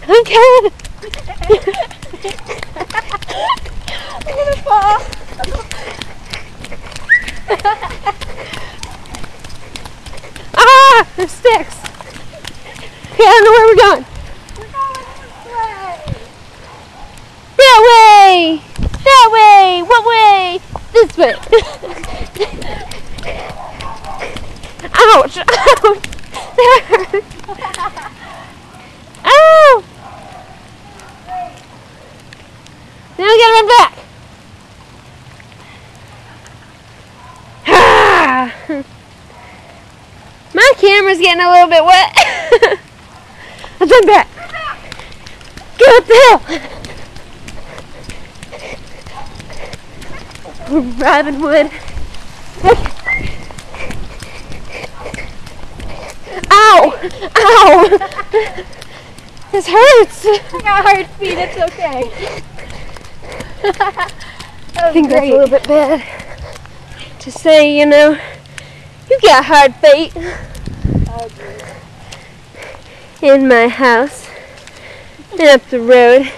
Okay. I'm gonna fall. Ah, there's sticks. Okay, I don't know where we're going. We're going this way. That way. That way. What way? This way. Ouch. Ouch. That hurt. Ow. Now we gotta run back. My camera's getting a little bit wet. Let's run back. Get up the hill. We're driving wood. Ow! Ow! This hurts. I got hard feet, it's okay. I think that's a little bit bad to say, you know. You got hard feet. In my house and up the road.